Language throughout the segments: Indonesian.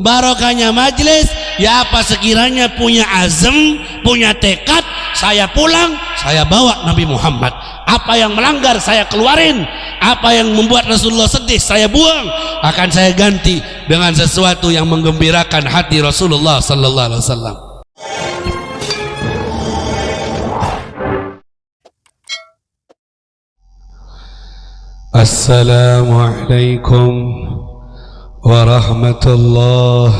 barokahnya majelis. Ya apa sekiranya punya azam, punya tekad, saya pulang, saya bawa Nabi Muhammad. Apa yang melanggar saya keluarin, apa yang membuat Rasulullah sedih saya buang, akan saya ganti dengan sesuatu yang menggembirakan hati Rasulullah sallallahu alaihi wasallam. Assalamualaikum warahmatullahi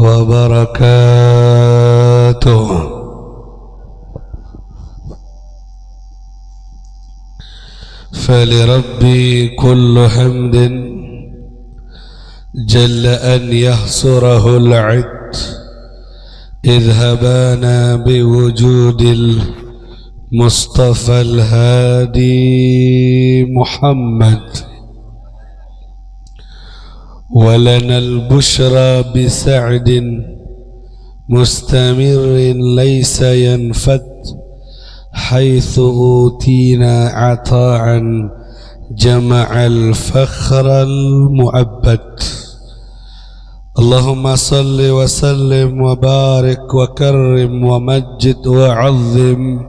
wabarakatuh. فلربي كل حمد جل أن يحصره العد إذ هبانا بوجود المصطفى الهادي محمد ولنا البشرى بسعد مستمر ليس ينفد حيث أوتينا عطاء جمع الفخر المؤبد اللهم صل وسلم وبارك وكرم ومجد وعظم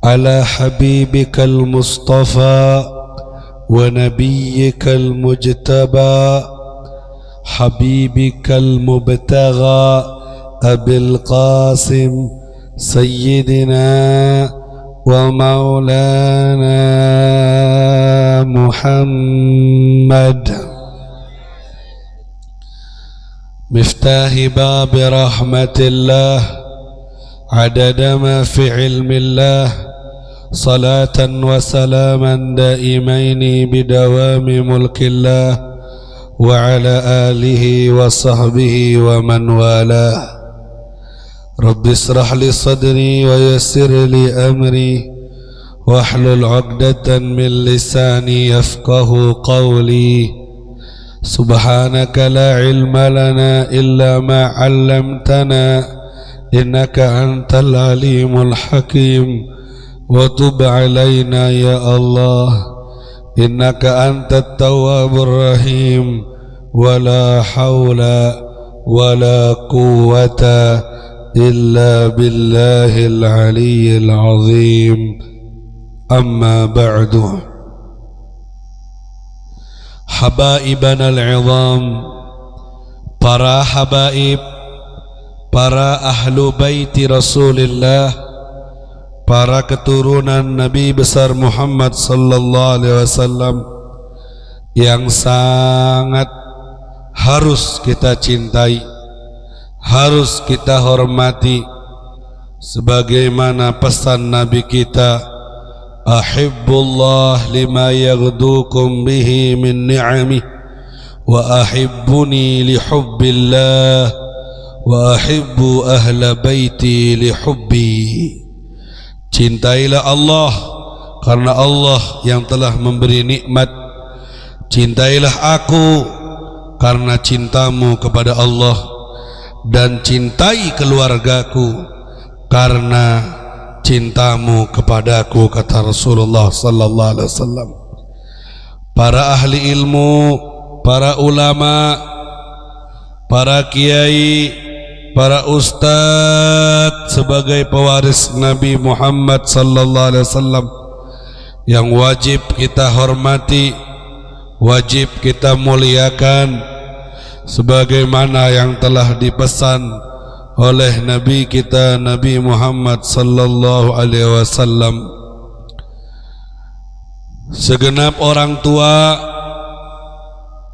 على حبيبك المصطفى ونبيك المجتبى حبيبك المبتغى أبي القاسم سيدنا ومولانا محمد مفتاح باب رحمة الله عدد ما في علم الله صلاة وسلاما دائمين بدوام ملك الله وعلى آله وصحبه ومن والاه رب اشرح لي صدري ويسر لي أمري واحلل عقدة من لساني يفقه قولي سبحانك لا علم لنا إلا ما علمتنا إنك أنت العليم الحكيم وتب علينا يا الله إنك أنت التواب الرحيم ولا حول ولا قوة إلا بالله العلي العظيم أما بعد حبائبنا العظام para habaib, para ahlu baiti Rasulillah, para keturunan Nabi besar Muhammad sallallahu alaihi wasallam yang sangat harus kita cintai, harus kita hormati, sebagaimana pesan Nabi kita, ahibbullah lima yaghdukum bihi min ni'amih wa ahibbuni li hubbillah wa ahibbu ahla baiti li hubbi. Cintailah Allah karena Allah yang telah memberi nikmat, cintailah aku karena cintamu kepada Allah, dan cintai keluargaku karena cintamu kepadaku, kata Rasulullah sallallahu alaihi wasallam. Para ahli ilmu, para ulama, para kiai, para ustadz sebagai pewaris Nabi Muhammad sallallahu alaihi wasallam yang wajib kita hormati, wajib kita muliakan sebagaimana yang telah dipesan oleh Nabi kita Nabi Muhammad sallallahu alaihi wasallam. Segenap orang tua,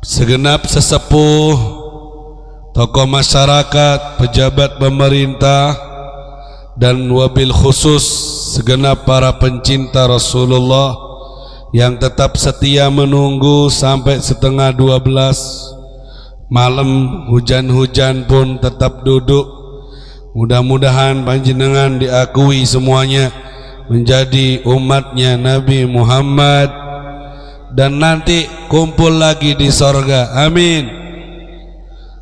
segenap sesepuh, tokoh masyarakat, pejabat pemerintah, dan wabil khusus segenap para pencinta Rasulullah yang tetap setia menunggu sampai 11:30 malam, hujan-hujan pun tetap duduk. Mudah-mudahan panjenengan diakui semuanya menjadi umatnya Nabi Muhammad dan nanti kumpul lagi di sorga. Amin.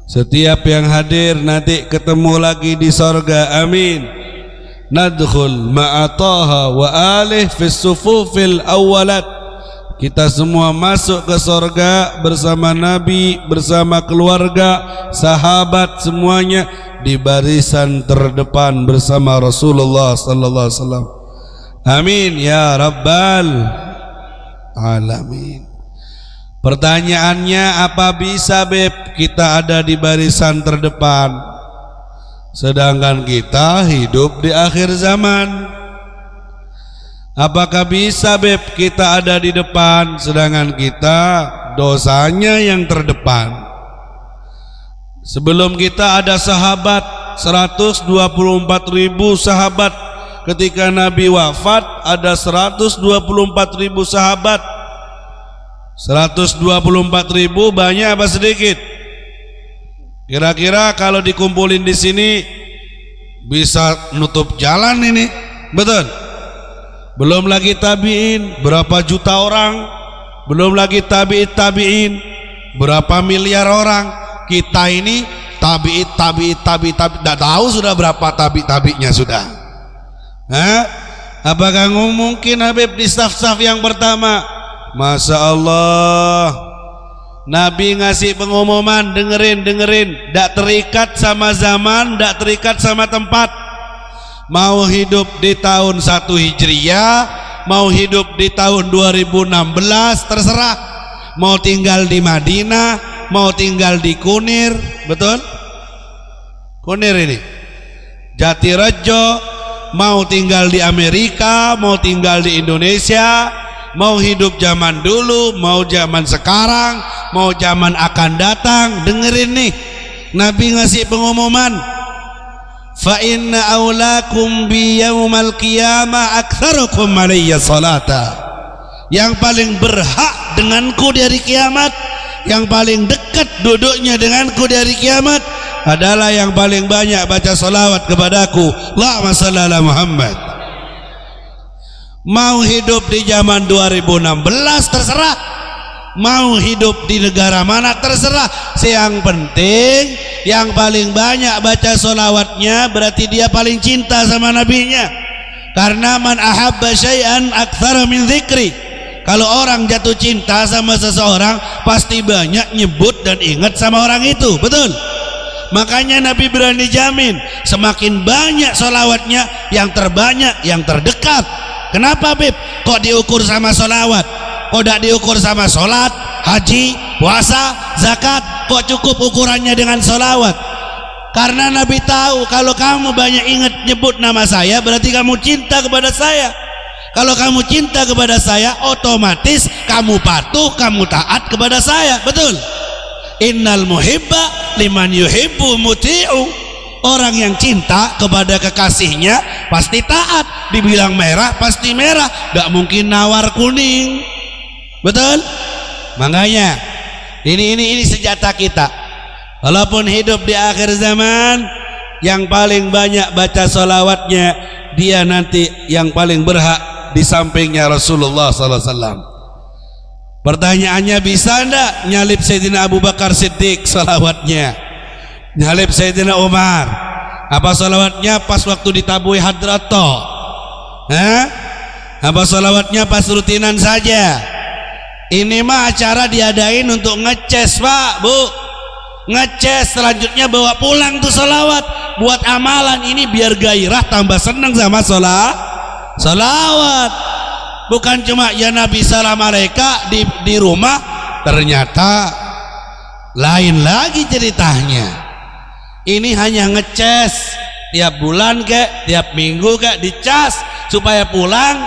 Setiap yang hadir nanti ketemu lagi di sorga. Amin. Nadkhul ma'ataha wa alih fi sufufil awalat kita semua masuk ke surga bersama Nabi, bersama keluarga, sahabat semuanya di barisan terdepan bersama Rasulullah sallallahu alaihi wasallam. Amin ya rabbal alamin. Pertanyaannya, apa bisa Beb kita ada di barisan terdepan sedangkan kita hidup di akhir zaman? Apakah bisa Beb kita ada di depan sedangkan kita dosanya yang terdepan? Sebelum kita ada sahabat 124.000 sahabat, ketika Nabi wafat ada 124.000 sahabat. 124.000 banyak apa sedikit? Kira-kira kalau dikumpulin di sini bisa nutup jalan ini, betul? Belum lagi tabiin berapa juta orang, belum lagi tabiin berapa miliar orang. Kita ini tabiin tidak tahu sudah berapa tabinya sudah. Apakah mungkin Habib di saf-saf yang pertama? Masya Allah, Nabi ngasih pengumuman, dengerin, tidak terikat sama zaman, tidak terikat sama tempat. Mau hidup di tahun 1 Hijriah, mau hidup di tahun 2016, terserah. Mau tinggal di Madinah, mau tinggal di Kunir, betul? Kunir ini Jatirejo, mau tinggal di Amerika, mau tinggal di Indonesia, mau hidup zaman dulu, mau zaman sekarang, mau zaman akan datang. Dengerin nih, Nabi ngasih pengumuman, fa inna aulakum bi yaumal qiyamah aktsarukum alayya salata. Yang paling berhak denganku di hari kiamat, yang paling dekat duduknya denganku di hari kiamat adalah yang paling banyak baca salawat kepadaku. Allahumma shalli ala Muhammad. Mau hidup di zaman 2016 terserah, mau hidup di negara mana terserah. Yang penting yang paling banyak baca sholawatnya berarti dia paling cinta sama nabinya. Karena man ahabba syai'an aktsara min dzikri. Kalau orang jatuh cinta sama seseorang pasti banyak nyebut dan ingat sama orang itu, betul? Makanya Nabi berani jamin, semakin banyak sholawatnya, yang terbanyak, yang terdekat. Kenapa Bib? Kok diukur sama sholawat? Kok tidak diukur sama sholat, haji, puasa, zakat? Kok cukup ukurannya dengan sholawat? Karena Nabi tahu kalau kamu banyak ingat nyebut nama saya berarti kamu cinta kepada saya. Kalau kamu cinta kepada saya, otomatis kamu patuh, kamu taat kepada saya, betul? Innal muhibba liman yuhibbu muti'u. Orang yang cinta kepada kekasihnya pasti taat. Dibilang merah pasti merah, gak mungkin nawar kuning, betul? Makanya ini senjata kita. Walaupun hidup di akhir zaman, yang paling banyak baca sholawatnya dia nanti yang paling berhak di sampingnya Rasulullah SAW. Pertanyaannya, bisa ndak nyalip Sayyidina Abu Bakar Siddiq sholawatnya, nyalip Sayyidina Umar? Apa sholawatnya pas waktu ditabui hadrato? Apa sholawatnya pas rutinan saja? Ini mah acara diadain untuk ngeces Pak, Bu, ngeces. Selanjutnya bawa pulang tuh sholawat buat amalan. Ini biar gairah tambah seneng sama sholawat. Bukan cuma ya Nabi salam alaika di rumah, ternyata lain lagi ceritanya. Ini hanya ngeces tiap bulan kek, tiap minggu kek dicas supaya pulang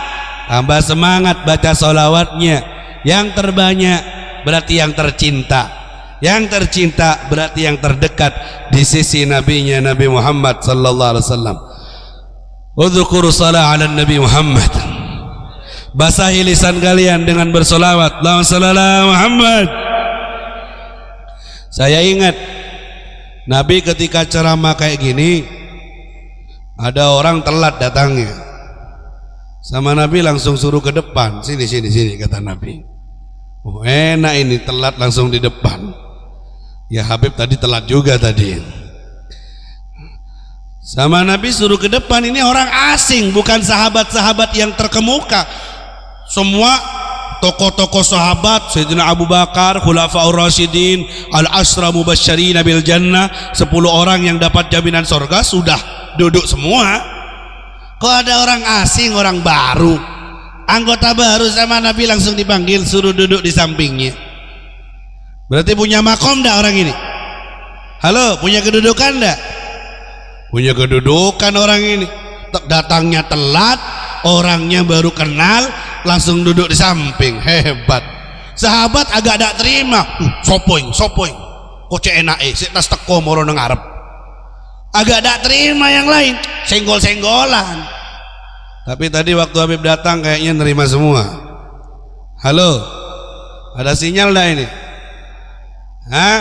tambah semangat baca sholawatnya. Yang terbanyak berarti yang tercinta, yang tercinta berarti yang terdekat di sisi nabinya Nabi Muhammad sallallahu alaihi wasallam. Udzkuru shalah ala Nabi Muhammad. Basahi lisan kalian dengan bersolawat. Allahumma shalli ala Muhammad. Saya ingat Nabi ketika ceramah kayak gini, ada orang telat datangnya, sama Nabi langsung suruh ke depan. Sini kata Nabi. Oh enak ini, telat langsung di depan. Ya Habib tadi telat juga tadi. Sama Nabi suruh ke depan. Ini orang asing, bukan sahabat-sahabat yang terkemuka. Semua tokoh-tokoh sahabat Sayyidina Abu Bakar, Khulafaur Rasyidin, Al-Ashra Mubasysyirina bil Jannah, 10 orang yang dapat jaminan surga sudah duduk semua. Kok ada orang asing, orang baru, anggota baru sama Nabi langsung dipanggil suruh duduk di sampingnya? Berarti punya makom enggak orang ini? Halo, punya kedudukan enggak? Punya kedudukan orang ini. Datangnya telat, orangnya baru kenal, langsung duduk di samping. Hebat. Sahabat agak tak terima. Sopoing kok cek enak sik tas teko moro nang ngarep. Agak tak terima yang lain, senggol-senggolan. Tapi tadi waktu Habib datang kayaknya nerima semua. Halo, ada sinyal dah ini? Hah?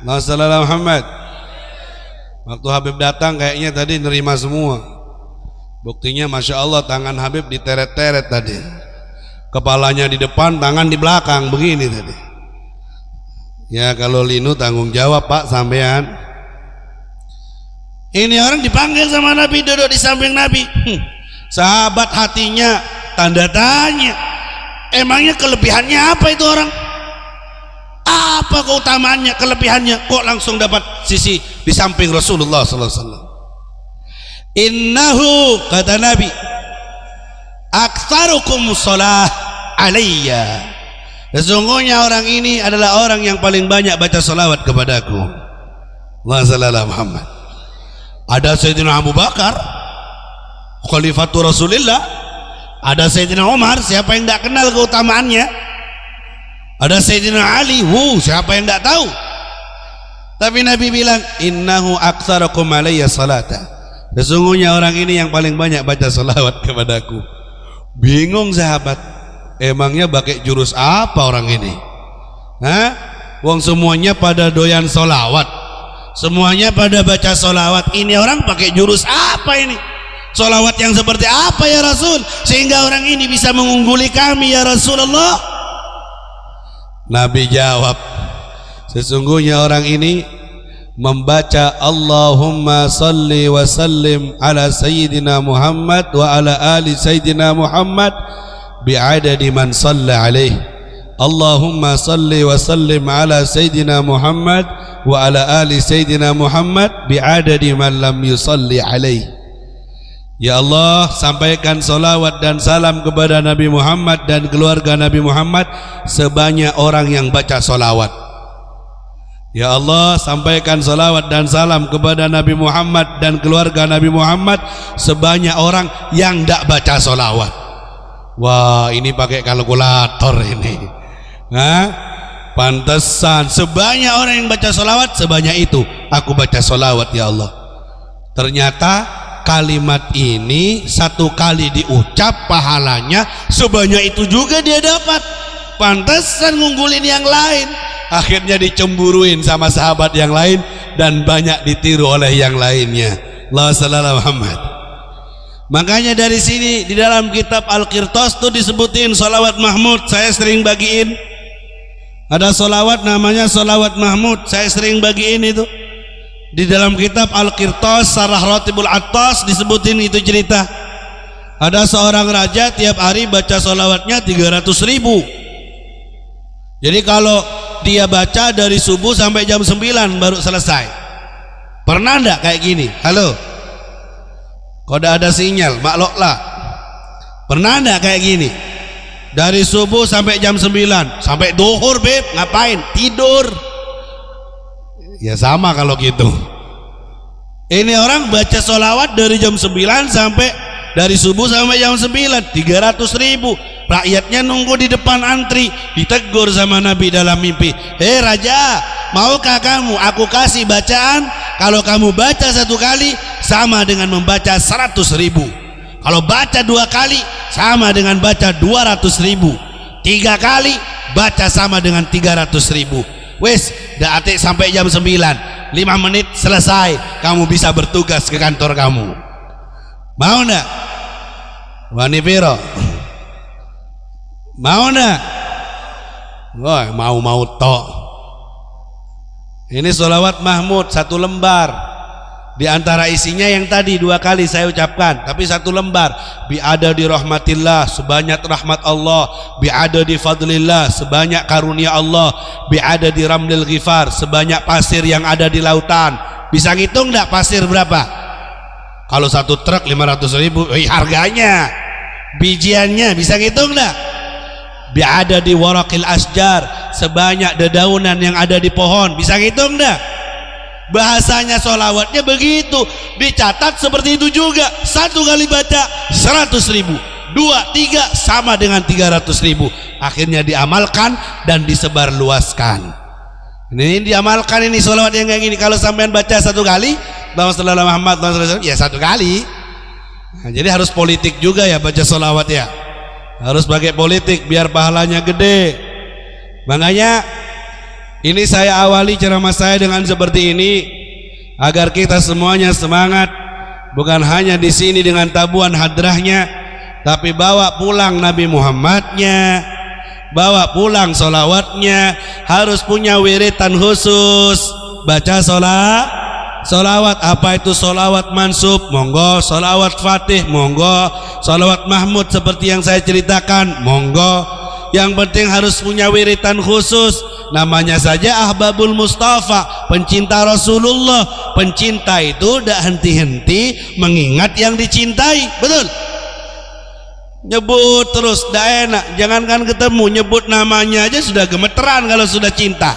Allahumma shalli ala Muhammad. Waktu Habib datang kayaknya tadi nerima semua. Buktinya Masya Allah tangan Habib diteret-teret tadi, kepalanya di depan, tangan di belakang begini tadi. Ya kalau linu tanggung jawab Pak sampean. Ini orang dipanggil sama Nabi, duduk di samping Nabi. Sahabat hatinya tanda tanya, emangnya kelebihannya apa itu orang? Apa keutamaannya, kelebihannya, kok langsung dapat sisi di samping Rasulullah sallallahu alaihi wasallam? Innahu, kata Nabi, aktsarukum shalah alayya. Sesungguhnya orang ini adalah orang yang paling banyak baca salawat kepadaku. Allahumma shalli ala Muhammad. Ada Sayyidina Abu Bakar, Khalifatul Rasulillah. Ada Sayyidina Umar, siapa yang tidak kenal keutamaannya? Ada Sayyidina Ali, siapa yang tidak tahu? Tapi Nabi bilang, innahu aktsarakum alayya salata. Sesungguhnya orang ini yang paling banyak baca salawat kepadaku. Bingung sahabat, emangnya pakai jurus apa orang ini? Hah? Wong semuanya pada doyan salawat, semuanya pada baca salawat. Ini orang pakai jurus apa ini? Salawat yang seperti apa ya Rasul, sehingga orang ini bisa mengungguli kami ya Rasulullah? Nabi jawab, sesungguhnya orang ini membaca Allahumma salli wa sallim ala Sayyidina Muhammad wa ala ali Sayyidina Muhammad bi'adadi man salla alaih. Allahumma salli wa sallim ala Sayyidina Muhammad wa ala ali Sayyidina Muhammad bi'adadi man lam yusalli alaih. Ya Allah, sampaikan salawat dan salam kepada Nabi Muhammad dan keluarga Nabi Muhammad sebanyak orang yang baca salawat. Ya Allah, sampaikan salawat dan salam kepada Nabi Muhammad dan keluarga Nabi Muhammad sebanyak orang yang tidak baca salawat. Wah, ini pakai kalkulator ini. Hah? Pantesan sebanyak orang yang baca salawat, sebanyak itu aku baca salawat ya Allah. Ternyata kalimat ini satu kali diucap pahalanya sebanyak itu juga dia dapat. Pantesan ngunggulin yang lain, akhirnya dicemburuin sama sahabat yang lain dan banyak ditiru oleh yang lainnya. Allahumma shalli ala Muhammad. Makanya dari sini di dalam kitab Al-Qirtas tuh disebutin salawat Mahmud. Saya sering bagiin, ada salawat namanya salawat Mahmud, saya sering bagiin itu. Di dalam kitab Al-Qirtas Sarah Ratibul Attas disebutin itu cerita. Ada seorang raja tiap hari baca salawatnya 300.000. Jadi kalau dia baca dari subuh sampai jam 9 baru selesai. Pernah enggak kayak gini? Halo, kok ada sinyal, makloklah. Pernah enggak kayak gini? Dari subuh sampai jam 9, sampai duhur beb, ngapain? Tidur. Ya sama kalau gitu. Ini orang baca sholawat dari jam 9 sampai dari subuh sampai jam 9, 300.000. Rakyatnya nunggu di depan antri. Ditegur sama Nabi dalam mimpi, hei raja, maukah kamu aku kasih bacaan? Kalau kamu baca satu kali sama dengan membaca 100.000. Kalau baca 2 kali sama dengan baca 200.000. 3 kali baca sama dengan 300.000. Wes, dah atik sampai jam 9, 5 menit selesai, kamu bisa bertugas ke kantor kamu. Mau ndak? Wani piro? Mau ndak? Wah, mau tok. Ini sholawat Mahmud 1 lembar Di antara isinya yang tadi 2 kali saya ucapkan, tapi 1 lembar. Bi'ada di rahmatillah, sebanyak rahmat Allah. Bi'ada di fadlillah, sebanyak karunia Allah. Bi'ada di ramlil ghifar, sebanyak pasir yang ada di lautan. Bisa ngitung enggak pasir berapa? Kalau 1 truk 500.000, harganya. Bijiannya bisa ngitung enggak? Bi'ada di waraqil asjar, sebanyak dedaunan yang ada di pohon. Bisa ngitung enggak? Bahasanya sholawatnya begitu, dicatat seperti itu juga. 1 kali baca 100.000, 2, 3 sama dengan 300.000. Akhirnya diamalkan dan disebarluaskan. Ini diamalkan ini sholawat yang kayak gini. Kalau sampean baca 1 kali, Muhammad ya 1 kali. Nah, jadi harus politik juga ya baca sholawat ya. Harus pakai politik biar pahalanya gede. Makanya ini saya awali ceramah saya dengan seperti ini agar kita semuanya semangat, bukan hanya di sini dengan tabuhan hadrahnya, tapi bawa pulang Nabi Muhammadnya, bawa pulang solawatnya. Harus punya wiritan khusus baca solawat. Apa itu solawat mansub? Monggo. Solawat fatih? Monggo. Solawat mahmud seperti yang saya ceritakan? Monggo. Yang penting harus punya wiritan khusus. Namanya saja Ahbabul Mustafa, pencinta Rasulullah. Pencinta itu tidak henti-henti mengingat yang dicintai. Betul? Nyebut terus tidak enak. Jangankan ketemu, nyebut namanya aja sudah gemeteran kalau sudah cinta.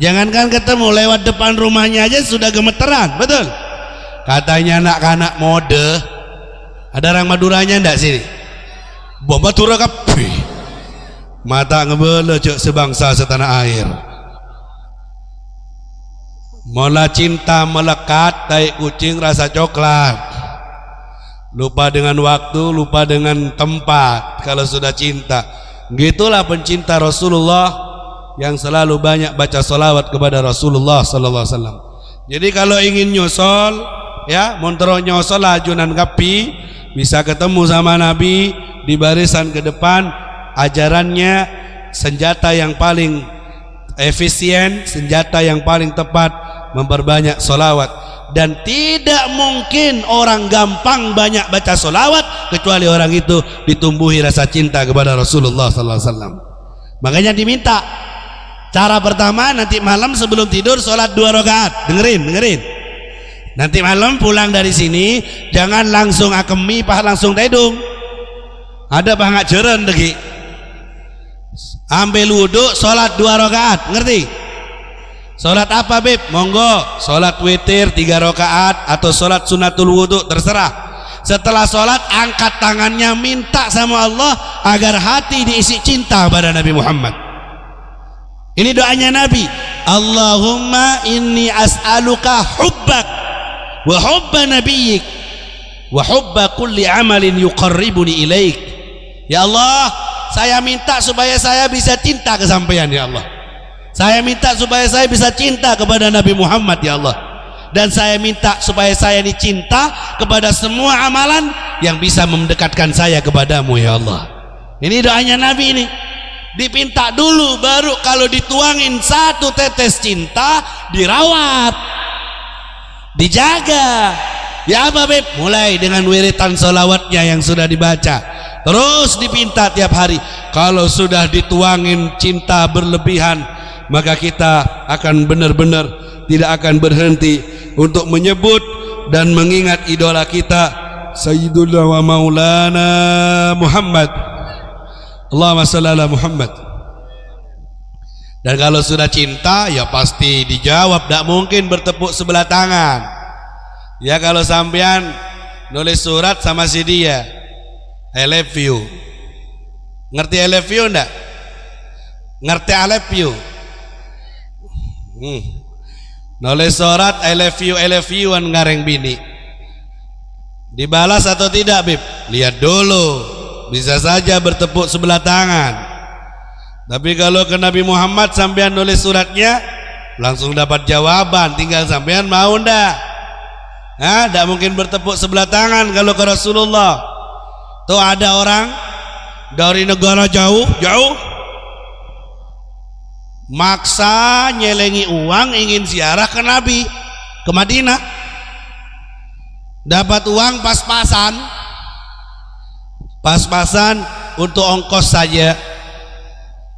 Jangankan ketemu, lewat depan rumahnya aja sudah gemeteran. Betul? Katanya anak-anak mode. Ada orang Maduranya enggak sini? Bomba Madura kapi. Mata ngebele cok sebangsa setanah air. Mola cinta melekat tai kucing rasa coklat. Lupa dengan waktu, lupa dengan tempat kalau sudah cinta. Gitulah pencinta Rasulullah yang selalu banyak baca solawat kepada Rasulullah sallallahu alaihi wasallam. Jadi kalau ingin nyusul ya, montero nyusul ajunan kapi, bisa ketemu sama Nabi di barisan ke depan. Ajarannya senjata yang paling efisien, senjata yang paling tepat memperbanyak solawat. Dan tidak mungkin orang gampang banyak baca solawat kecuali orang itu ditumbuhi rasa cinta kepada Rasulullah sallallahu alaihi wasallam. Makanya diminta cara pertama, nanti malam sebelum tidur sholat 2 rakaat. Dengerin. Nanti malam pulang dari sini jangan langsung akemi pah langsung tedung. Ada pah ngak jeren lagi. Ambil wudhu, sholat 2 rakaat. Ngerti? Sholat apa Beb? Monggo. Sholat witir 3 rakaat atau sholat sunatul wudhu, terserah. Setelah sholat angkat tangannya, minta sama Allah agar hati diisi cinta pada Nabi Muhammad. Ini doanya Nabi. Allahumma inni as'aluka hubbak wa hubba nabiyyik wa hubba kulli amalin yuqarribuni ilaik. Ya Allah, saya minta supaya saya bisa cinta ke sampean ya Allah. Saya minta supaya saya bisa cinta kepada Nabi Muhammad ya Allah. Dan saya minta supaya saya dicinta kepada semua amalan yang bisa mendekatkan saya kepadamu ya Allah. Ini doanya Nabi ini. Dipinta dulu, baru kalau dituangin 1 tetes cinta dirawat, dijaga. Ya apa Beb? Mulai dengan wiritan solawatnya yang sudah dibaca, terus dipinta tiap hari. Kalau sudah dituangin cinta berlebihan, maka kita akan benar-benar tidak akan berhenti untuk menyebut dan mengingat idola kita Sayyiduna wa Maulana Muhammad. Allahumma shalli ala Muhammad. Dan kalau sudah cinta ya pasti dijawab, tidak mungkin bertepuk sebelah tangan. Ya kalau sampean nulis surat sama si dia, I love you. Ngerti I love you enggak? Ngerti I love you? Nulis surat I love you an ngareng bini. Dibalas atau tidak Bib? Lihat dulu. Bisa saja bertepuk sebelah tangan. Tapi kalau ke Nabi Muhammad sampean nulis suratnya langsung dapat jawaban, tinggal sampean mau ndak? Tidak mungkin bertepuk sebelah tangan. Kalau ke Rasulullah tuh ada orang dari negara jauh maksa nyelengi uang ingin ziarah ke Nabi ke Madinah. dapat uang pas-pasan untuk ongkos saja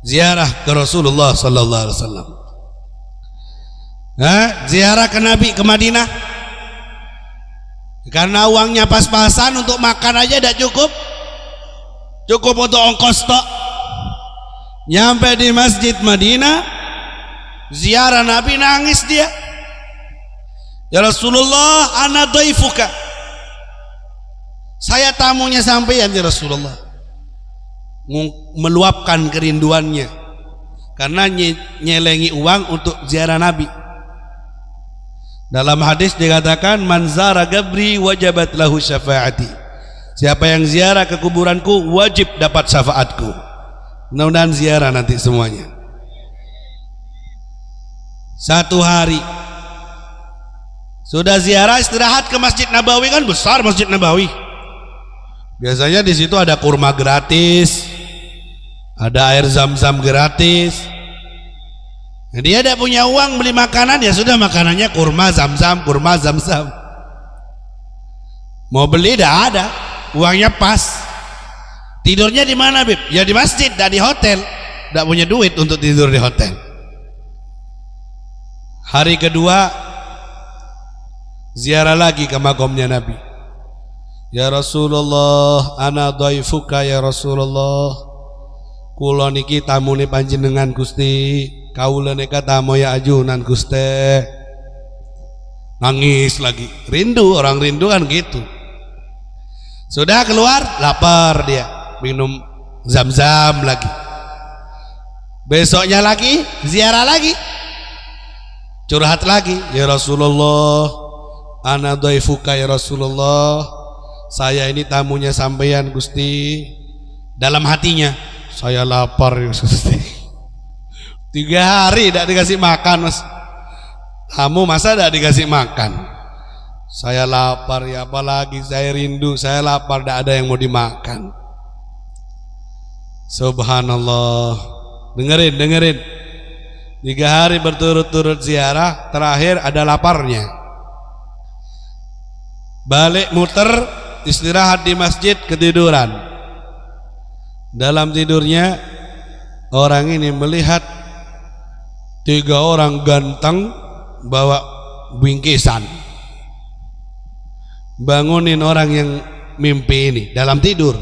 ziarah ke Rasulullah sallallahu alaihi wasallam. Ziarah ke Nabi ke Madinah. Karena uangnya pas-pasan, untuk makan aja tidak cukup. Cukup untuk ongkos tok. Nyampe di Masjid Madinah, ziarah Nabi, nangis dia. Ya Rasulullah, ana dhaifuka. Saya tamunya sampean ya Rasulullah. Meluapkan kerinduannya karena nyelengi uang untuk ziarah Nabi. Dalam hadis dikatakan, man zara gabri wajabat lahu syafaati. Siapa yang ziarah ke kuburanku wajib dapat syafaatku. Mudah-mudahan ziarah nanti semuanya. Satu hari sudah ziarah, istirahat ke Masjid Nabawi, kan besar Masjid Nabawi. Biasanya di situ ada kurma gratis, ada air zam-zam gratis. Nah, dia tidak punya uang beli makanan, ya sudah makanannya kurma zam-zam, kurma zam-zam. Mau beli tidak ada, uangnya pas. Tidurnya di mana, Bib? Ya di masjid, tidak di hotel. Tidak punya duit untuk tidur di hotel. Hari kedua ziarah lagi ke makamnya Nabi. Ya Rasulullah, ana dhaifuka ya Rasulullah. Kula niki tamune panjenengan Gusti. Kaula neka tamu ya ajunan Gusti. Nangis lagi. Rindu, orang rindu kan gitu. Sudah keluar, lapar dia, minum zam-zam lagi. Besoknya lagi ziarah lagi, curhat lagi. Ya Rasulullah, ana dhaifuka ya Rasulullah. Saya ini tamunya sampeyan Gusti. Dalam hatinya, saya lapar ya Gusti. 3 hari tidak dikasih makan, Mas. Kamu masa tidak dikasih makan? Saya lapar ya, apalagi saya rindu, saya lapar, tidak ada yang mau dimakan. Subhanallah. Dengerin. 3 hari berturut-turut ziarah, terakhir ada laparnya. Balik muter, istirahat di masjid, ketiduran. Dalam tidurnya orang ini melihat 3 orang ganteng bawa bingkisan, bangunin orang yang mimpi ini dalam tidur.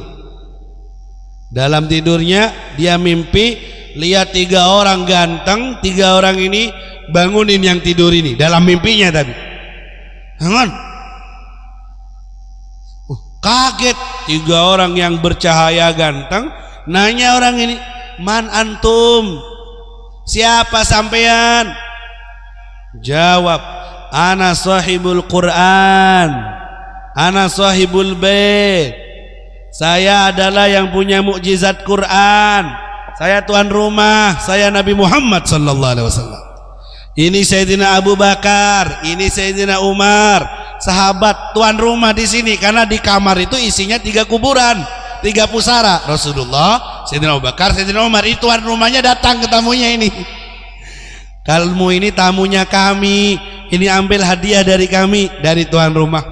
Dalam tidurnya dia mimpi lihat 3 orang ganteng, 3 orang ini bangunin yang tidur ini dalam mimpinya tadi. Jangan kaget, 3 orang yang bercahaya ganteng nanya orang ini, man antum, siapa sampean? Jawab, ana sahibul Quran, ana sahibul bait. Saya adalah yang punya mukjizat Quran. Saya tuan rumah, saya Nabi Muhammad sallallahu alaihi wasallam. Ini Sayyidina Abu Bakar, ini Sayyidina Umar, sahabat tuan rumah di sini, karena di kamar itu isinya 3 kuburan, 3 pusara. Rasulullah, Sayyidina Abu Bakar, Sayyidina Umar. Itu tuan rumahnya datang ke tamunya ini. Kamu ini tamunya kami, ini ambil hadiah dari kami, dari tuan rumah.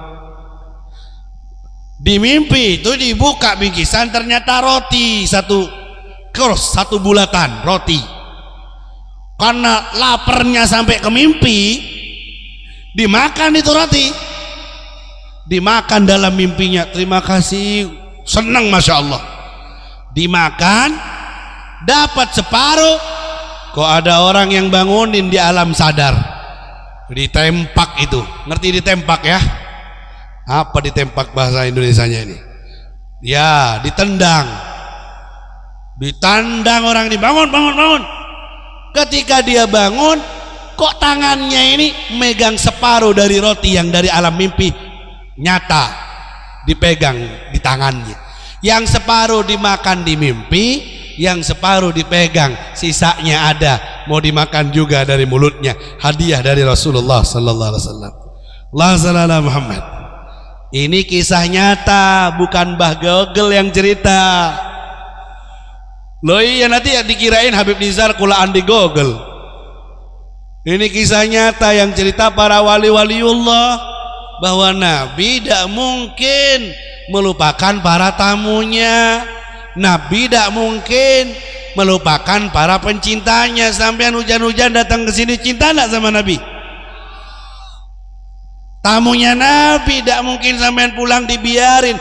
Di mimpi itu dibuka bingkisan, ternyata roti, 1 kurs, 1 bulatan roti. Karena laparnya sampai ke mimpi, dimakan itu roti, dimakan dalam mimpinya. Terima kasih, senang, masya Allah. Dimakan, dapat separuh, kok ada orang yang bangunin di alam sadar. Ditempak itu, ngerti ditempak ya? Apa ditempak bahasa Indonesianya ini? Ya, ditendang. Ditandang orang ini, bangun. Ketika dia bangun, kok tangannya ini megang separuh dari roti yang dari alam mimpi nyata dipegang di tangannya. Yang separuh dimakan di mimpi, yang separuh dipegang, sisanya ada mau dimakan juga dari mulutnya. Hadiah dari Rasulullah sallallahu alaihi wasallam. Allah sallallahu Muhammad. Ini kisah nyata, bukan Mbah Gogel yang cerita. Loh iya, nanti ya dikirain Habib Nizar kulaan di Google. Ini kisah nyata yang cerita para wali-waliullah. bahwa Nabi tidak mungkin melupakan para tamunya. Nabi tidak mungkin melupakan para pencintanya. Sampean hujan-hujan datang ke sini, cinta enggak sama Nabi? Tamunya Nabi tidak mungkin sampean pulang dibiarin.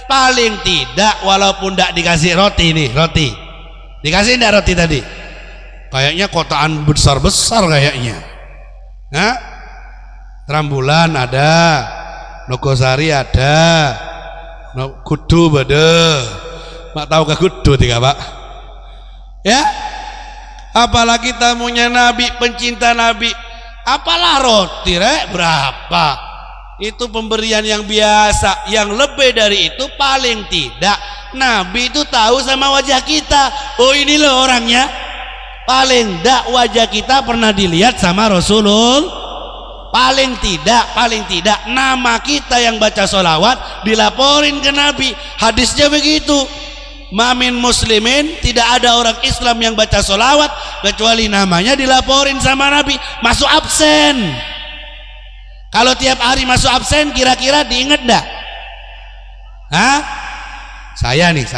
Paling tidak walaupun tidak dikasih roti nih, roti. Dikasih enggak roti tadi? Kayaknya kotaan besar-besar kayaknya. Hah? Trambulan ada, Nogosari ada, kudu bade. Mak tahu ke kudu tiga Pak? Ya? Apalagi tamunya Nabi, pencinta Nabi. Apalah roti rek berapa? Itu pemberian yang biasa. Yang lebih dari itu paling tidak Nabi itu tahu sama wajah kita. Oh ini loh orangnya. Paling tidak wajah kita pernah dilihat sama Rasulullah. Paling tidak nama kita yang baca sholawat dilaporin ke Nabi. Hadisnya begitu. Mamin muslimin, tidak ada orang Islam yang baca sholawat kecuali namanya dilaporin sama Nabi. Masuk absen. Kalau tiap hari masuk absen, kira-kira diinget dah? Hah? Saya nih,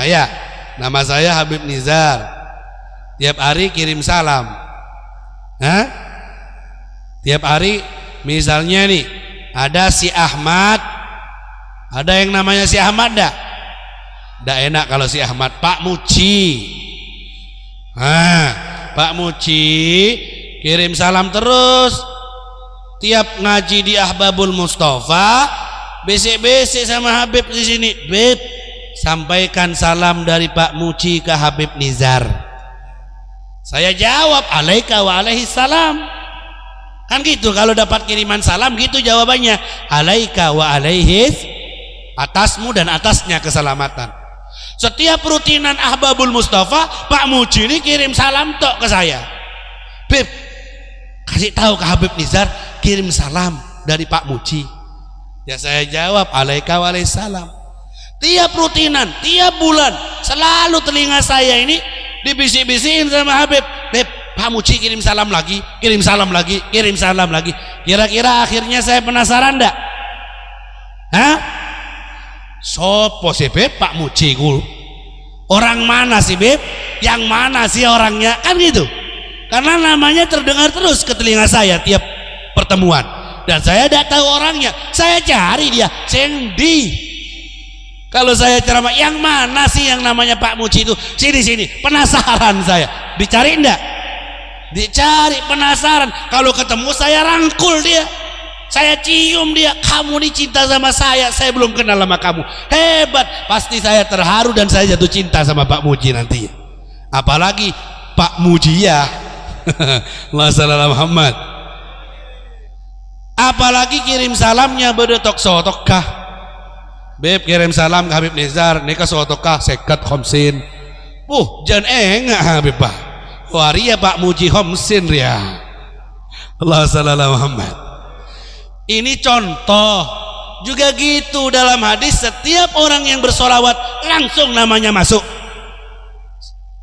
nama saya Habib Nizar. Tiap hari kirim salam. Hah? Tiap hari misalnya nih, ada si Ahmad. Ada yang namanya si Ahmad dah? Nggak enak kalau si Ahmad. Pak Muci. Pak Muci kirim salam terus. Tiap ngaji di Ahbabul Mustafa, besek-besek sama Habib di sini. Beb, sampaikan salam dari Pak Muci ke Habib Nizar. Saya jawab, alaika wa alaihi salam. Kan gitu kalau dapat kiriman salam gitu jawabannya. Alaika wa alaihi, atasmu dan atasnya keselamatan. Setiap rutinan Ahbabul Mustafa, Pak Muci ini kirim salam tok ke saya. Beb, kasih tahu ke Habib Nizar, kirim salam dari Pak Muci. Ya saya jawab, alaika waalaikumsalam. Tiap rutinan, tiap bulan selalu telinga saya ini dibisik-bisikin sama Habib. Beb, Pak Muci kirim salam lagi, kirim salam lagi, kirim salam lagi. Kira-kira akhirnya saya penasaran enggak? Hah? Sopo sih Beb Pak Muci ku? Orang mana sih Beb? Yang mana sih orangnya? Kan gitu. Karena namanya terdengar terus ke telinga saya tiap pertemuan, dan saya tidak tahu orangnya. Saya cari dia, Sendi. Kalau saya ceramah, yang mana sih yang namanya Pak Muci itu? Sini, penasaran saya. Dicari enggak? Dicari, penasaran. Kalau ketemu saya rangkul dia, saya cium dia. Kamu ini cinta sama saya belum kenal sama kamu. Hebat. Pasti saya terharu dan saya jatuh cinta sama Pak Muci nanti. Apalagi Pak Mujiyah. Allahumma shalli ala Muhammad. Apalagi kirim salamnya bedetok sotokah. Beb kirim salam ke Habib Nizar, nikah sotokah sekat khomsin. Jangan enggak Habib Pak. Waria Pak Muji khomsin ya. Allahumma shalli ala Muhammad. Ini contoh. Juga gitu dalam hadis, setiap orang yang bersolawat langsung namanya masuk.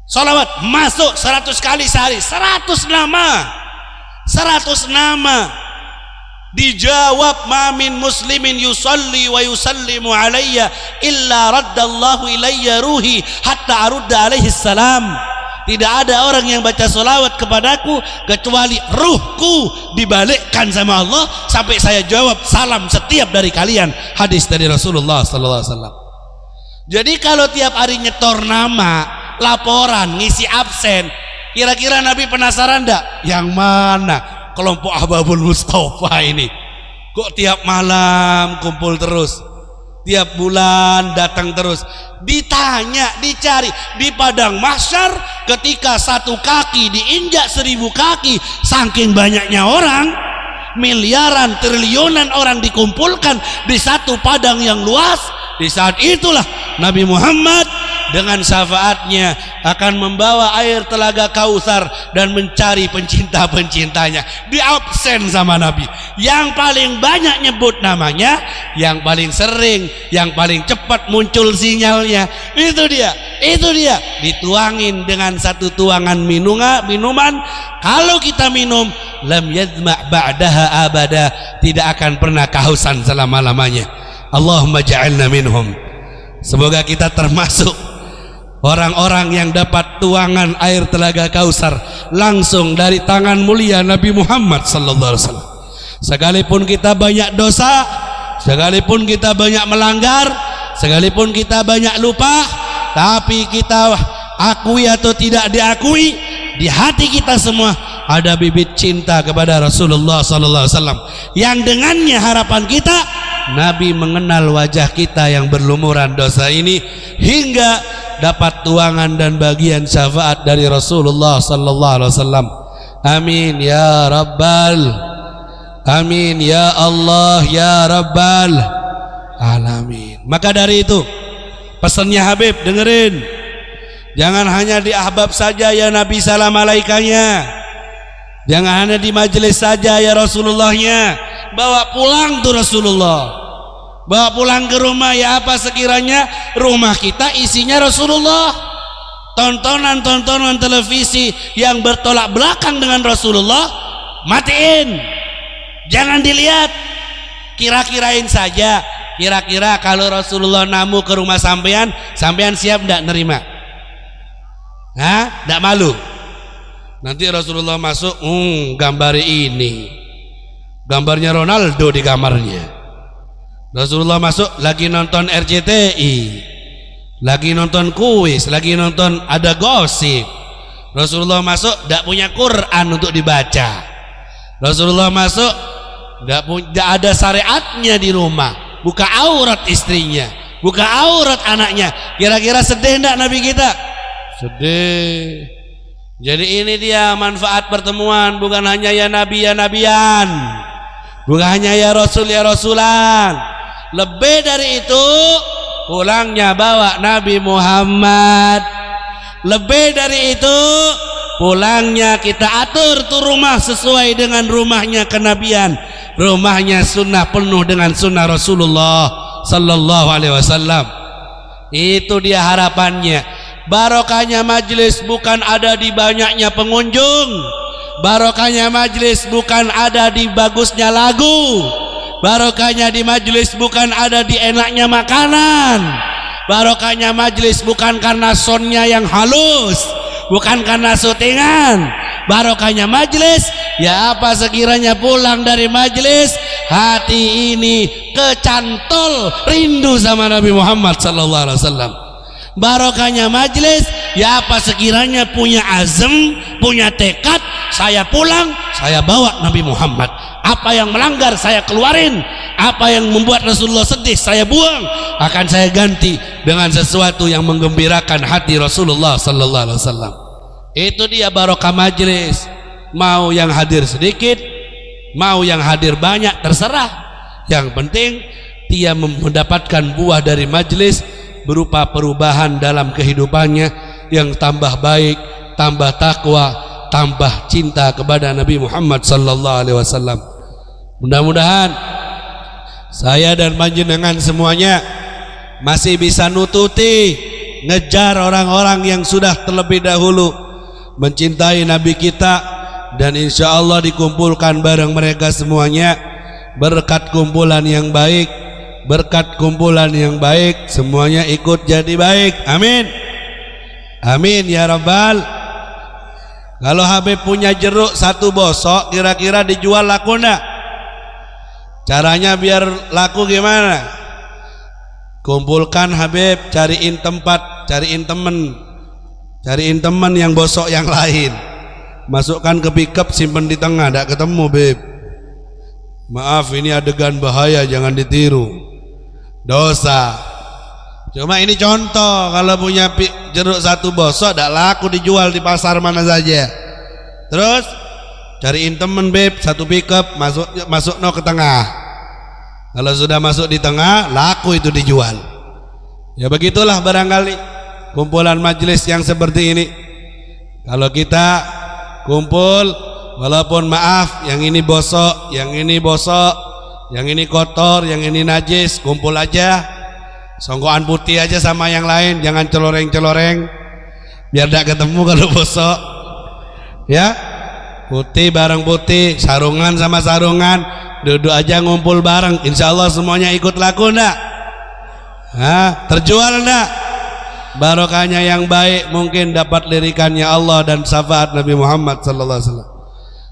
Salawat masuk 100 kali sehari, 100 nama, 100 nama. Dijawab, ma min muslimin yusalli wa yusallimu alayya illa raddallahu ilayya ruhi hatta arudda alaihi salam. Tidak ada orang yang baca salawat kepadaku kecuali ruhku dibalikkan sama Allah sampai saya jawab salam setiap dari kalian. Hadis dari Rasulullah sallallahu alaihi wasallam. Jadi kalau tiap hari nyetor nama, laporan, ngisi absen, kira-kira Nabi penasaran enggak? Yang mana kelompok Ahbabul Mustafa ini? Kok tiap malam kumpul terus, tiap bulan datang terus? Ditanya, dicari di padang mahsyar, ketika satu kaki diinjak 1000 kaki, saking banyaknya orang, miliaran, triliunan orang dikumpulkan di satu padang yang luas. Di saat itulah Nabi Muhammad dengan syafaatnya akan membawa air telaga Kautsar dan mencari pencinta-pencintanya. Di absen sama Nabi. Yang paling banyak nyebut namanya, yang paling sering, yang paling cepat muncul sinyalnya. Itu dia. Dituangin dengan satu tuangan minuman. Kalau kita minum, lam yadma' ba'daha abada, tidak akan pernah kehausan selama-lamanya. Allahumma ja'alna minhum. Semoga kita termasuk orang-orang yang dapat tuangan air telaga Kautsar langsung dari tangan mulia Nabi Muhammad sallallahu alaihi wasallam. Sekalipun kita banyak dosa, sekalipun kita banyak melanggar, sekalipun kita banyak lupa, tapi kita akui atau tidak diakui, di hati kita semua ada bibit cinta kepada Rasulullah sallallahu alaihi wasallam, yang dengannya harapan kita Nabi mengenal wajah kita yang berlumuran dosa ini, hingga dapat tuangan dan bagian syafaat dari Rasulullah sallallahu alaihi wasallam. Amin ya rabbal, amin ya Allah ya rabbal alamin. Maka dari itu pesannya Habib, dengerin, jangan hanya di ahbab saja ya Nabi salam alaikanya, jangan hanya di majelis saja ya Rasulullahnya. Bawa pulang tuh Rasulullah, bawa pulang ke rumah. Ya apa sekiranya rumah kita isinya Rasulullah, tontonan televisi yang bertolak belakang dengan Rasulullah, matiin, jangan dilihat. Kira-kirain saja, kira-kira kalau Rasulullah namu ke rumah sampean siap ndak nerima? Ndak malu? Nanti Rasulullah masuk, gambar ini, gambarnya Ronaldo di kamarnya. Rasulullah masuk lagi nonton RCTI, lagi nonton kuis, lagi nonton ada gosip. Rasulullah masuk tidak punya Quran untuk dibaca. Rasulullah masuk tidak ada syariatnya di rumah, buka aurat istrinya, buka aurat anaknya. Kira-kira sedih tidak Nabi kita? Sedih. Jadi ini dia manfaat pertemuan, bukan hanya ya Nabi ya Nabian, bukan hanya ya Rasul ya Rasulan. Lebih dari itu, pulangnya bawa Nabi Muhammad. Lebih dari itu, pulangnya kita atur tuh rumah sesuai dengan rumahnya kenabian, rumahnya sunnah, penuh dengan sunnah Rasulullah sallallahu alaihi wasallam. Itu dia harapannya. Barokahnya majlis bukan ada di banyaknya pengunjung, barokahnya majlis bukan ada di bagusnya lagu, barokahnya di majlis bukan ada di enaknya makanan, barokahnya majlis bukan karena soundnya yang halus, bukan karena syutingan. Barokahnya majlis, ya apa sekiranya pulang dari majlis hati ini kecantol rindu sama Nabi Muhammad sallallahu alaihi wasallam. Barokahnya majlis, ya apa sekiranya punya azam, punya tekad, saya pulang, saya bawa Nabi Muhammad. Apa yang melanggar saya keluarin, apa yang membuat Rasulullah sedih saya buang, akan saya ganti dengan sesuatu yang menggembirakan hati Rasulullah sallallahu alaihi wasallam. Itu dia barokah majlis. Mau yang hadir sedikit, mau yang hadir banyak, terserah. Yang penting dia mendapatkan buah dari majlis berupa perubahan dalam kehidupannya yang tambah baik, tambah takwa, tambah cinta kepada Nabi Muhammad sallallahu alaihi wasallam. Mudah-mudahan saya dan panjenengan semuanya masih bisa nututi, ngejar orang-orang yang sudah terlebih dahulu mencintai Nabi kita, dan insya Allah dikumpulkan bareng mereka semuanya berkat kumpulan yang baik. Berkat kumpulan yang baik, semuanya ikut jadi baik. Amin. Amin ya rabbal. Kalau Habib punya jeruk satu bosok, kira-kira dijual laku enggak? Caranya biar laku gimana? Kumpulkan Habib, cariin tempat, cariin temen yang bosok yang lain, masukkan ke pickup, simpen di tengah, enggak ketemu Beb. Maaf, ini adegan bahaya, jangan ditiru, dosa. Cuma ini contoh, kalau punya jeruk satu bosok tidak laku dijual di pasar mana saja. Terus cariin temen Beb, satu pickup, masuk no ke tengah. Kalau sudah masuk di tengah, laku itu dijual. Ya begitulah barangkali kumpulan majelis yang seperti ini. Kalau kita kumpul, walaupun maaf, yang ini bosok, yang ini kotor, yang ini najis, kumpul aja, songkokan putih aja sama yang lain, jangan celoreng-celoreng, biar tidak ketemu kalau bosok. Ya, putih bareng putih, sarungan sama sarungan, duduk aja ngumpul bareng. Insya Allah semuanya ikut laku ndak? Terjual ndak? Barokahnya yang baik mungkin dapat lirikannya Allah dan syafaat Nabi Muhammad sallallahu alaihi wasallam.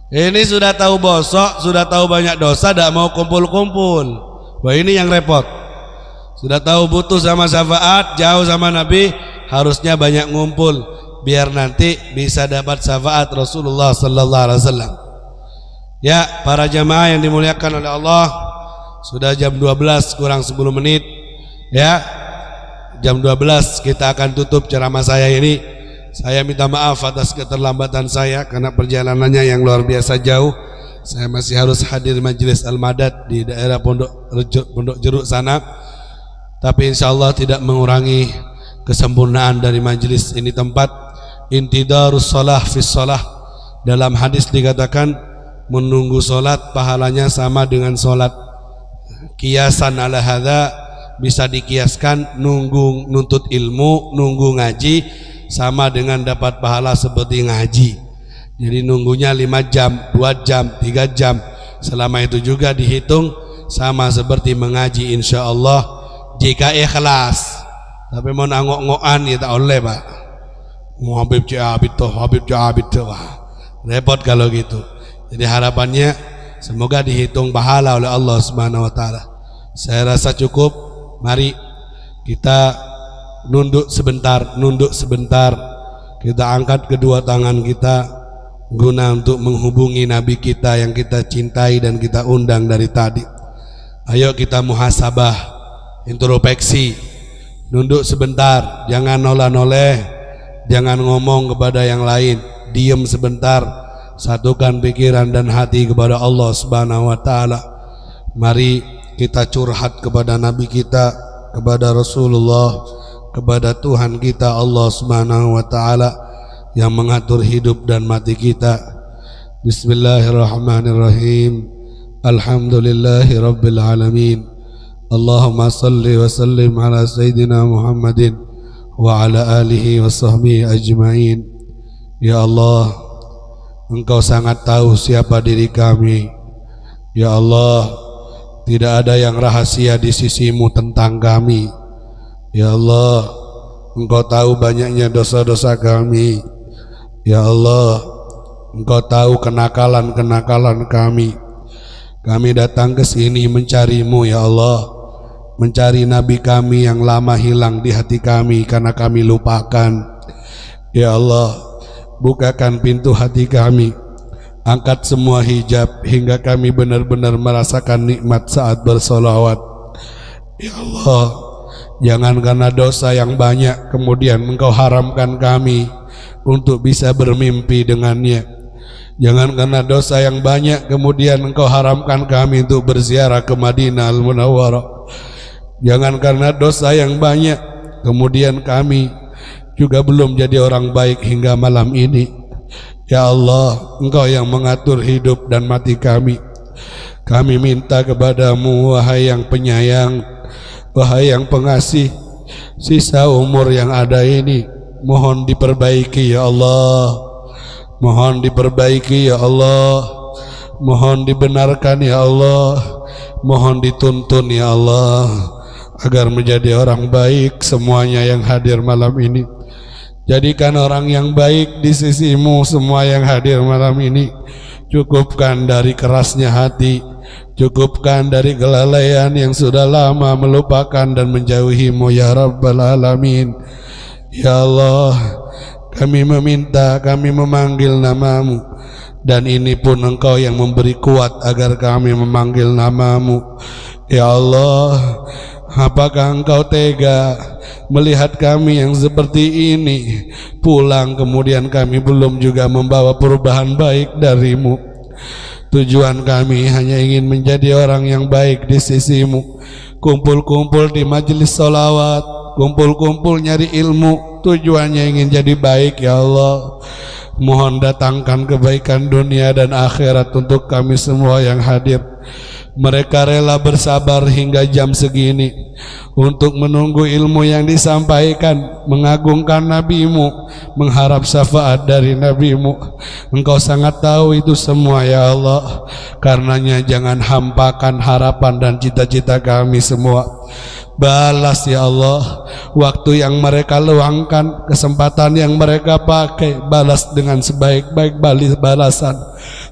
Ini sudah tahu bosok, sudah tahu banyak dosa, tidak mau kumpul-kumpul. Wah, ini yang repot. Sudah tahu butuh sama syafaat, jauh sama Nabi, harusnya banyak ngumpul biar nanti bisa dapat syafaat Rasulullah sallallahu alaihi wasallam. Ya, para jamaah yang dimuliakan oleh Allah, sudah jam 12 kurang 10 menit. Ya, jam 12 kita akan tutup ceramah saya ini. Saya minta maaf atas keterlambatan saya karena perjalanannya yang luar biasa jauh. Saya masih harus hadir majelis Al-Madad di daerah Pondok Jeruk sana. Tapi insya Allah tidak mengurangi kesempurnaan dari majelis ini tempat. Intidarus shalah fis shalah. Dalam hadis dikatakan menunggu solat pahalanya sama dengan solat. Kiasan ala hadza, bisa dikiaskan nunggu nuntut ilmu, nunggu ngaji sama dengan dapat pahala seperti ngaji. Jadi nunggunya 5 jam, 2 jam, 3 jam, selama itu juga dihitung sama seperti mengaji insya Allah jika ikhlas. Tapi mau ngok-ngokan ya tak oleh Pak. Mau Habib Jabit tuh, repot kalau gitu. Jadi harapannya semoga dihitung pahala oleh Allah Subhanahu wa taala. Saya rasa cukup. Mari kita nunduk sebentar, kita angkat kedua tangan kita guna untuk menghubungi Nabi kita yang kita cintai dan kita undang dari tadi. Ayo kita muhasabah, introspeksi, nunduk sebentar, jangan noleh-noleh, jangan ngomong kepada yang lain, diam sebentar, satukan pikiran dan hati kepada Allah Subhanahu wa taala. Mari kita curhat kepada Nabi kita, kepada Rasulullah, kepada Tuhan kita Allah Subhanahu wa taala yang mengatur hidup dan mati kita. Bismillahirrahmanirrahim. Alhamdulillahi rabbil alamin. Allahumma salli wa sallim ala sayyidina Muhammadin wa ala alihi wa sahbihi ajma'in. Ya Allah, Engkau sangat tahu siapa diri kami. Ya Allah, tidak ada yang rahasia di sisimu tentang kami. Ya Allah, Engkau tahu banyaknya dosa-dosa kami. Ya Allah, Engkau tahu kenakalan-kenakalan kami. Kami datang ke sini mencarimu ya Allah, mencari Nabi kami yang lama hilang di hati kami karena kami lupakan. Ya Allah, bukakan pintu hati kami, angkat semua hijab hingga kami benar-benar merasakan nikmat saat bersolawat. Ya Allah, jangan karena dosa yang banyak kemudian Engkau haramkan kami untuk bisa bermimpi dengannya. Jangan karena dosa yang banyak kemudian Engkau haramkan kami untuk berziarah ke Madinah Al-Munawwarah. Jangan karena dosa yang banyak kemudian kami juga belum jadi orang baik hingga malam ini. Ya Allah, Engkau yang mengatur hidup dan mati kami. Kami minta kepadamu, wahai yang penyayang, wahai yang pengasih, sisa umur yang ada ini mohon diperbaiki ya Allah. Mohon diperbaiki ya Allah. Mohon dibenarkan ya Allah. Mohon dituntun ya Allah, agar menjadi orang baik semuanya yang hadir malam ini. Jadikan orang yang baik di sisimu semua yang hadir malam ini. Cukupkan dari kerasnya hati, cukupkan dari kelalaian yang sudah lama melupakan dan menjauhimu ya Rabbal Alamin. Ya Allah, kami meminta, kami memanggil namamu, dan ini pun Engkau yang memberi kuat agar kami memanggil namamu. Ya Allah, apakah Engkau tega melihat kami yang seperti ini pulang kemudian kami belum juga membawa perubahan baik darimu? Tujuan kami hanya ingin menjadi orang yang baik di sisimu. Kumpul-kumpul di majelis sholawat, kumpul-kumpul nyari ilmu, tujuannya ingin jadi baik ya Allah. Mohon datangkan kebaikan dunia dan akhirat untuk kami semua yang hadir. Mereka rela bersabar hingga jam segini untuk menunggu ilmu yang disampaikan, mengagungkan nabimu, mengharap syafaat dari nabimu. Engkau sangat tahu itu semua ya Allah. Karenanya jangan hampakan harapan dan cita-cita kami semua. Balas ya Allah waktu yang mereka luangkan, kesempatan yang mereka pakai, balas dengan sebaik-baik balasan.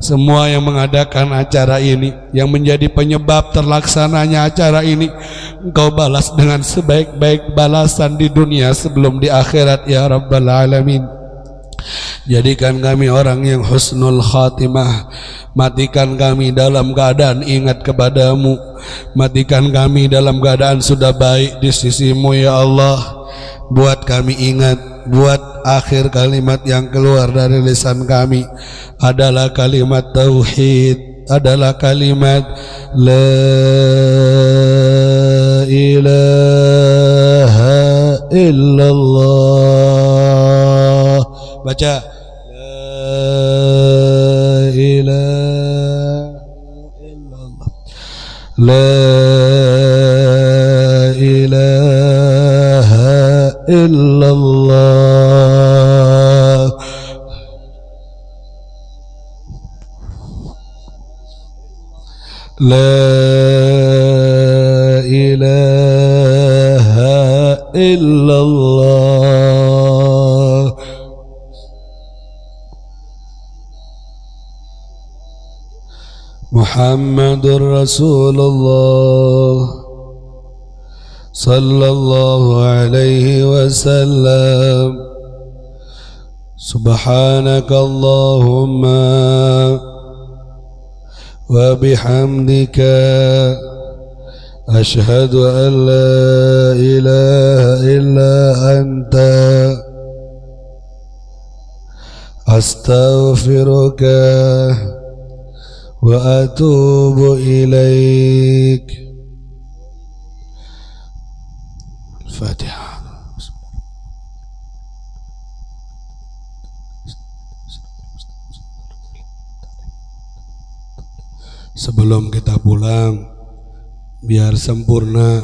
Semua yang mengadakan acara ini, yang menjadi penyebab terlaksananya acara ini, Engkau balas dengan sebaik-baik balasan di dunia sebelum di akhirat ya Rabbal Alamin. Jadikan kami orang yang husnul khatimah. Matikan kami dalam keadaan ingat kepadamu. Matikan kami dalam keadaan sudah baik di sisimu ya Allah. Buat kami ingat, buat akhir kalimat yang keluar dari lisan kami adalah kalimat tauhid, adalah kalimat la ilaha illallah. Baca la ilaha illallah, la ilaha illallah. La ilaha illallah. Muhammadur Rasulullah sallallahu alaihi wasallam. Subhanakallahumma wa bihamdika ashhadu an la ilaha illa anta astaghfiruka wa atubu ilaik. Al-Fatihah. Sebelum kita pulang, biar sempurna,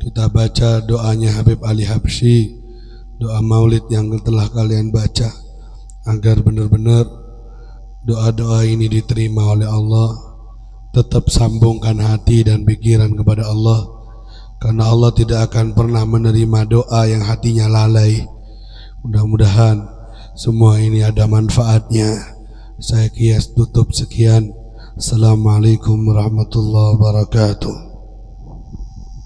kita baca doanya Habib Ali Habsyi, doa maulid yang telah kalian baca, agar benar-benar doa-doa ini diterima oleh Allah. Tetap sambungkan hati dan pikiran kepada Allah, karena Allah tidak akan pernah menerima doa yang hatinya lalai. Mudah-mudahan semua ini ada manfaatnya. Saya kias tutup sekian. Assalamualaikum warahmatullahi wabarakatuh.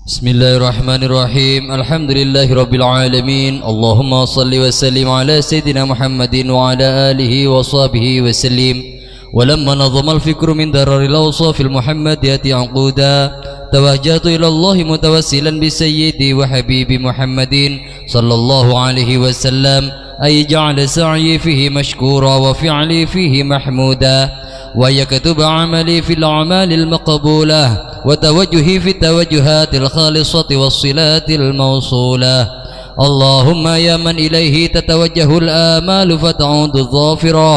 Bismillahirrahmanirrahim. Alhamdulillahirabbil alamin. Allahumma shalli wa sallim ala sayyidina Muhammadin wa ala alihi wa sahbihi wa sallim. Walamma nazama al-fikru min dararil awsafil muhammadiyati anquda, tawajjahtu ila Allah mutawassilan bi sayyidi wa habibi Muhammadin sallallahu alaihi wasallam ay ja'ala sa'yi fihi mashkura wa fi'li fihi mahmuda ويكتب عملي في الأعمال المقبولة وتوجهي في التوجهات الخالصة والصلات الموصولة. اللهم يا من إليه تتوجه الآمال فتعود الظافرة،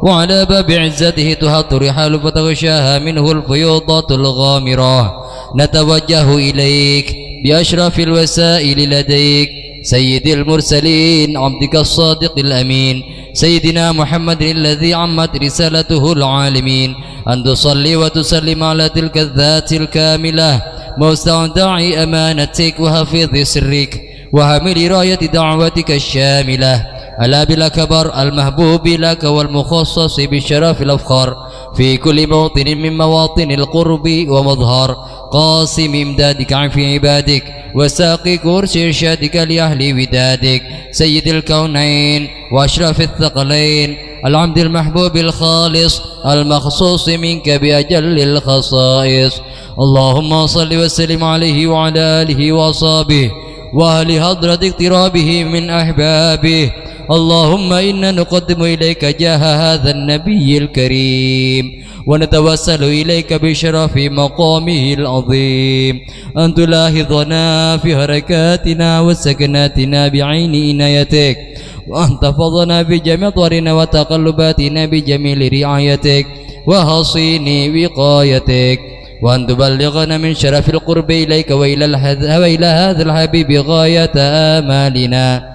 وعلى باب عزته تهط الرحال فتغشاها منه الفيوضات الغامرة، نتوجه إليك بأشرف الوسائل لديك سيد المرسلين عبدك الصادق الأمين سيدنا محمد الذي عمت رسالته العالمين، أن تصلي وتسلم على تلك الذات الكاملة مستودع أمانتك وحفيظ سرك وحامل راية دعوتك الشاملة، ألا بالأكبر المحبوب لك والمخصص بالشرف الأفخر في كل موطن من مواطن القرب ومظهر قاسم إمدادك في عبادك وساقي كرسي إرشادك لأهل ودادك سيد الكونين وأشرف الثقلين العبد المحبوب الخالص المخصوص منك بأجل الخصائص. اللهم صل وسلم عليه وعلى آله وأصحابه وأهل حضرة اقترابه من أحبابه. اللهم إنا نقدم إليك جاه هذا النبي الكريم ونتوسل إليك بشرف مقامه العظيم أن تلاحظنا في حركاتنا وسكناتنا بعين عنايتك وأن تحفظنا بجميع طرنا وتقلباتنا بجميل رعايتك وحصين وقايتك وأن تبلغنا من شرف القرب إليك وإلى هذا الحبيب غاية آمالنا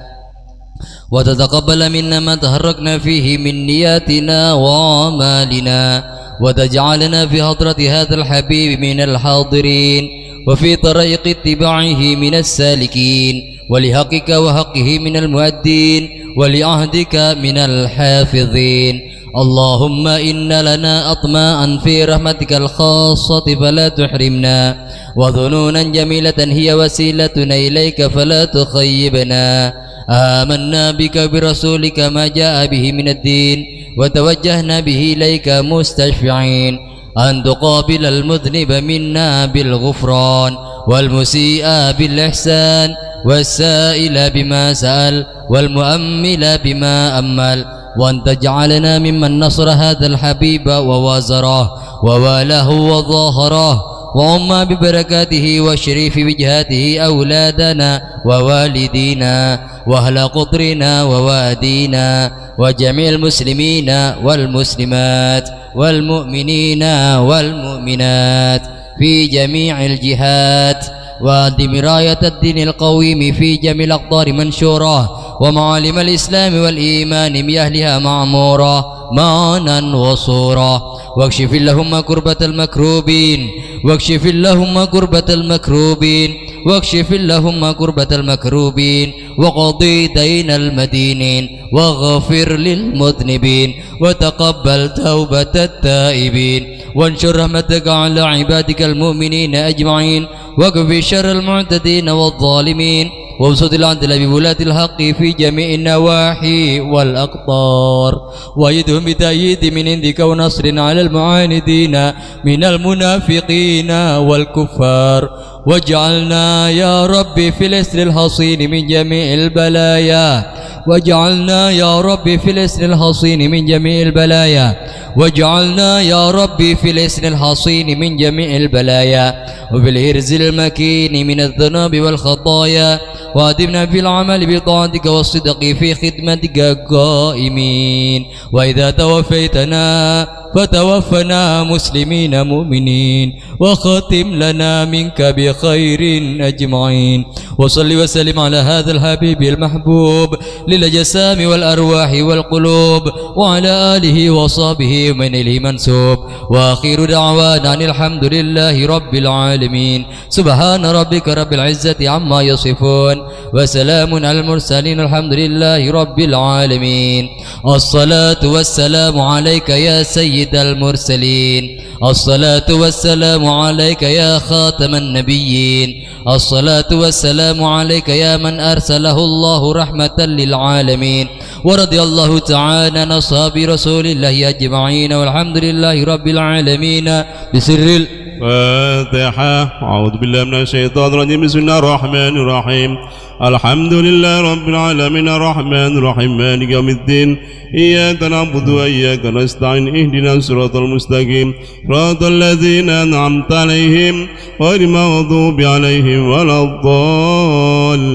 وتتقبل منا ما تحركنا فيه من نياتنا وأعمالنا وتجعلنا في حضرة هذا الحبيب من الحاضرين وفي طريق اتباعه من السالكين ولحقك وحقه من المؤدين ولعهدك من الحافظين اللهم إن لنا أطماعا في رحمتك الخاصة فلا تحرمنا وظنونا جميلة هي وسيلتنا إليك فلا تخيبنا آمنا بك برسولك ما جاء به من الدين وتوجهنا به إليك مستشفعين أن تقابل المذنب منا بالغفران والمسيء بالإحسان والسائل بما سأل والمؤمل بما أمل وأن تجعلنا ممن نصر هذا الحبيب ووازره ووالاه وظاهره وعم ببركاته وشريف وجهاته أولادنا ووالدينا وأهل قطرنا ووادينا وجميع المسلمين والمسلمات والمؤمنين والمؤمنات في جميع الجهات وأدم راية الدين القويم في جميع الأقطار منشورة ومعالم الإسلام والإيمان بأهلها معمورة معنا وصورا واكشف اللهم كربة المكروبين واكشف اللهم كربة المكروبين واكشف اللهم كربة المكروبين وقضي دين المدينين واغفر للمذنبين وتقبل توبة التائبين وانشر رحمتك على عبادك المؤمنين أجمعين واكف شر المعتدين والظالمين وابسط العدل بولاة الحق في جميع النواحي والأقطار وأيدهم بتأييد من عندك ونصر على المعاندين من المنافقين والكفار واجعلنا يا رب في الاسر الحصين من جميع البلايا واجعلنا يا رب في الاسر الحصين من جميع البلايا واجعلنا يا رب في الاسر الحصين من جميع البلايا وفي الهرز المكين من الذنوب والخطايا وادمنا في العمل بطاعتك والصدق في خدمتك قائمين وإذا توفيتنا فتوفنا مسلمين مؤمنين وختم لنا منك بخير أجمعين وصل وسلم على هذا الحبيب المحبوب للأجسام والأرواح والقلوب وعلى آله وصحبه من إليه منسوب وآخر دعوانا أن الحمد لله رب العالمين سبحان ربك رب العزة عما يصفون وسلام على المرسلين الحمد لله رب العالمين الصلاة والسلام عليك يا سيد المرسلين الصلاة والسلام عليك يا خاتم النبيين الصلاة والسلام عليك يا من أرسله الله رحمة للعالمين ورضي الله تعالى عن أصحاب رسول الله أجمعين والحمد لله رب العالمين بسر الفاتحة. أعوذ بالله من الشيطان الرجيم. بسم الله الرحمن الرحيم. الحمد لله رب العالمين الرحمن الرحيم مالك يوم الدين إياك نعبد وإياك نستعين اهدنا الصراط المستقيم صراط الذين أنعمت عليهم غير المغضوب عليهم ولا الضالين.